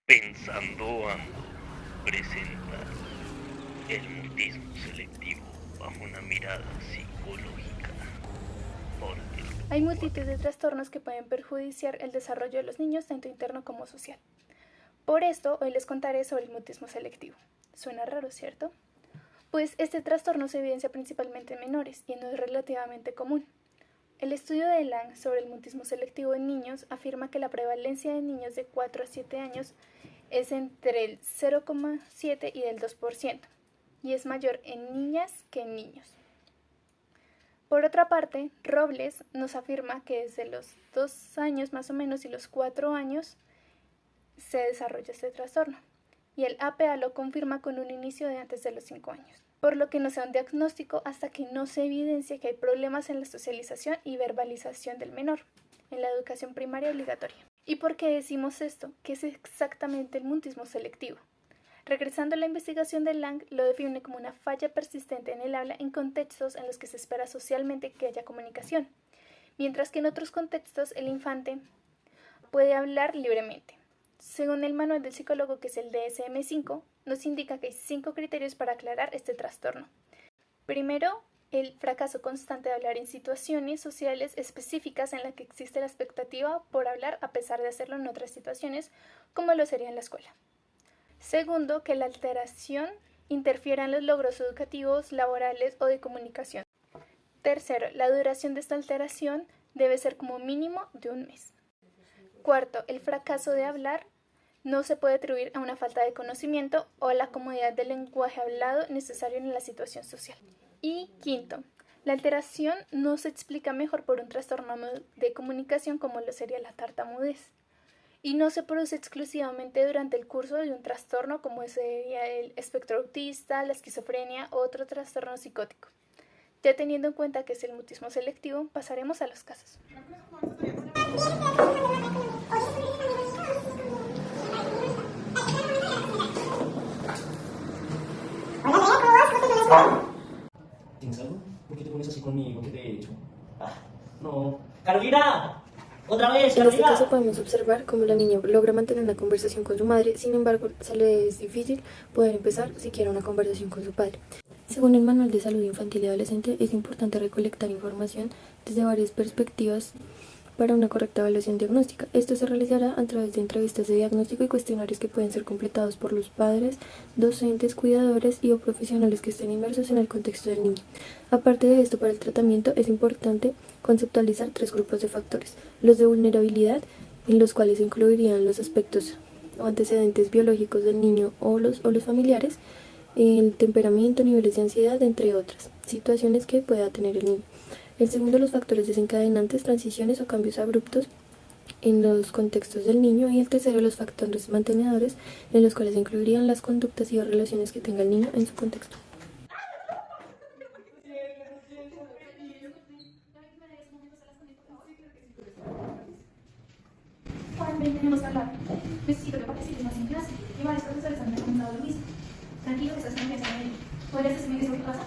Pensando Ando presenta el mutismo selectivo bajo una mirada psicológica. Hay multitud de trastornos que pueden perjudicar el desarrollo de los niños, tanto interno como social. Por esto, hoy les contaré sobre el mutismo selectivo. Suena raro, ¿cierto? Pues este trastorno se evidencia principalmente en menores y no es relativamente común. El estudio de Lang sobre el mutismo selectivo en niños afirma que la prevalencia de niños de 4 a 7 años es entre el 0,7 y el 2%, y es mayor en niñas que en niños. Por otra parte, Robles nos afirma que desde los 2 años más o menos y los 4 años se desarrolla este trastorno, y el APA lo confirma con un inicio de antes de los 5 años, por lo que no se da un diagnóstico hasta que no se evidencia que hay problemas en la socialización y verbalización del menor, en la educación primaria obligatoria. ¿Y por qué decimos esto? ¿Qué es exactamente el mutismo selectivo? Regresando a la investigación de Lang, lo define como una falla persistente en el habla en contextos en los que se espera socialmente que haya comunicación, mientras que en otros contextos el infante puede hablar libremente. Según el manual del psicólogo, que es el DSM-5, nos indica que hay 5 criterios para aclarar este trastorno. Primero, el fracaso constante de hablar en situaciones sociales específicas en las que existe la expectativa por hablar a pesar de hacerlo en otras situaciones, como lo sería en la escuela. Segundo, que la alteración interfiera en los logros educativos, laborales o de comunicación. Tercero, la duración de esta alteración debe ser como mínimo de 1 mes. Cuarto, el fracaso de hablar no se puede atribuir a una falta de conocimiento o a la comodidad del lenguaje hablado necesario en la situación social. Y quinto, la alteración no se explica mejor por un trastorno de comunicación como lo sería la tartamudez, y no se produce exclusivamente durante el curso de un trastorno como sería el espectro autista, la esquizofrenia o otro trastorno psicótico. Ya teniendo en cuenta que es el mutismo selectivo, pasaremos a los casos. ¿Tienes algo? ¿Por qué te pones así conmigo? ¿Qué te he hecho? No. ¡Carolina! ¡Otra vez, En este Carolina! caso podemos observar cómo la niña logra mantener una conversación con su madre, sin embargo se le es difícil poder empezar siquiera una conversación con su padre. Según el Manual de Salud Infantil y Adolescente, es importante recolectar información desde varias perspectivas para una correcta evaluación diagnóstica. Esto se realizará a través de entrevistas de diagnóstico y cuestionarios que pueden ser completados por los padres, docentes, cuidadores y o profesionales que estén inmersos en el contexto del niño. Aparte de esto, para el tratamiento es importante conceptualizar 3 grupos de factores: los de vulnerabilidad, en los cuales se incluirían los aspectos o antecedentes biológicos del niño o los familiares, el temperamento, niveles de ansiedad, entre otras situaciones que pueda tener el niño. El segundo, los factores desencadenantes, transiciones o cambios abruptos en los contextos del niño. Y el tercero, los factores mantenedores, en los cuales se incluirían las conductas y relaciones que tenga el niño en su contexto. Juan, ven, tenemos que hablar. Necesito que participes más en clase. Y varios profesores han recomendado lo mismo. Tranquilo, que estás en confianza en él. ¿Podrías decirme qué es lo que pasa?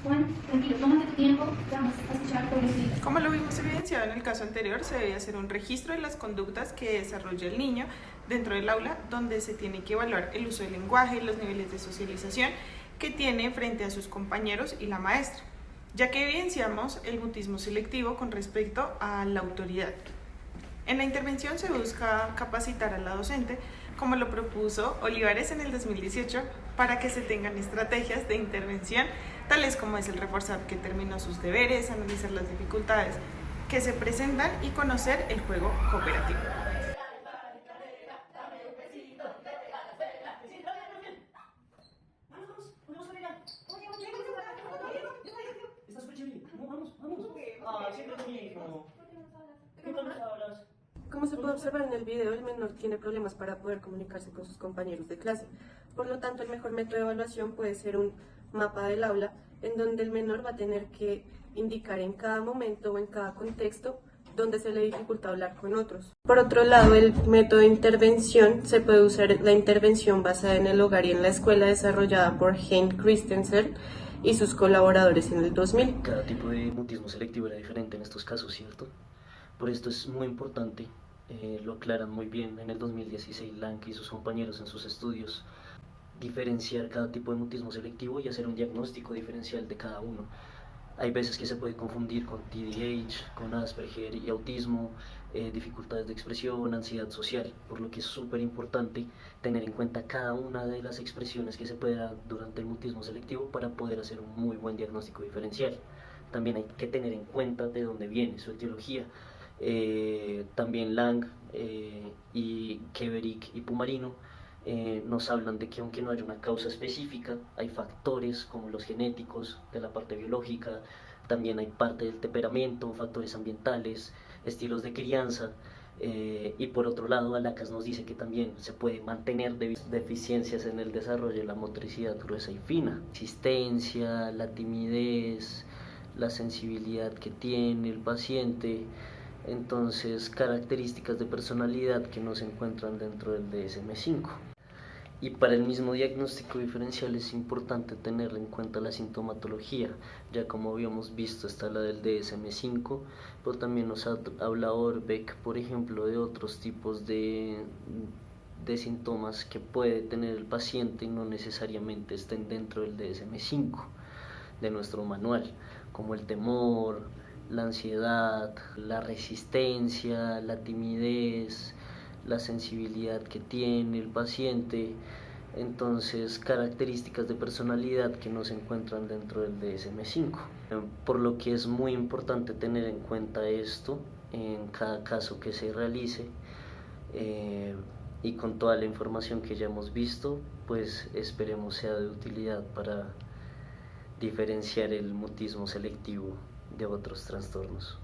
Juan, tranquilo, tómate tu tiempo. Vamos a escuchar todo lo que digas. Como lo vimos evidenciado en el caso anterior, se debe hacer un registro de las conductas que desarrolla el niño dentro del aula, donde se tiene que evaluar el uso del lenguaje, los niveles de socialización que tiene frente a sus compañeros y la maestra, ya que evidenciamos el mutismo selectivo con respecto a la autoridad. En la intervención se busca capacitar a la docente, como lo propuso Olivares en el 2018, para que se tengan estrategias de intervención, tales como es el reforzar que terminó sus deberes, analizar las dificultades que se presentan y conocer el juego cooperativo. Como se puede observar en el video, el menor tiene problemas para poder comunicarse con sus compañeros de clase. Por lo tanto, el mejor método de evaluación puede ser un mapa del aula, en donde el menor va a tener que indicar en cada momento o en cada contexto donde se le dificulta hablar con otros. Por otro lado, el método de intervención se puede usar la intervención basada en el hogar y en la escuela, desarrollada por Hein Christensen y sus colaboradores en el 2000. Cada tipo de mutismo selectivo era diferente en estos casos, ¿cierto? Por esto es muy importante lo aclaran muy bien en el 2016 Lang y sus compañeros en sus estudios, diferenciar cada tipo de mutismo selectivo y hacer un diagnóstico diferencial de cada uno. Hay veces que se puede confundir con TDAH, con Asperger y autismo, dificultades de expresión, ansiedad social, por lo que es súper importante tener en cuenta cada una de las expresiones que se puede dar durante el mutismo selectivo para poder hacer un muy buen diagnóstico diferencial. También hay que tener en cuenta de dónde viene su etiología. También Lang y Keverick y Pumarino nos hablan de que aunque no haya una causa específica, hay factores como los genéticos, de la parte biológica, también hay parte del temperamento, factores ambientales, estilos de crianza, y por otro lado Alacas nos dice que también se puede mantener deficiencias en el desarrollo de la motricidad gruesa y fina, existencia, la timidez, la sensibilidad que tiene el paciente. Entonces, características de personalidad que no se encuentran dentro del DSM-5. Y para el mismo diagnóstico diferencial es importante tener en cuenta la sintomatología, ya como habíamos visto está la del DSM-5, pero también nos habla Orbeck, por ejemplo, de otros tipos de síntomas que puede tener el paciente y no necesariamente estén dentro del DSM-5 de nuestro manual, como el temor, la ansiedad, la resistencia, la timidez, la sensibilidad que tiene el paciente. Entonces, características de personalidad que no se encuentran dentro del DSM-5. Por lo que es muy importante tener en cuenta esto en cada caso que se realice, y con toda la información que ya hemos visto, pues esperemos sea de utilidad para diferenciar el mutismo selectivo de otros trastornos.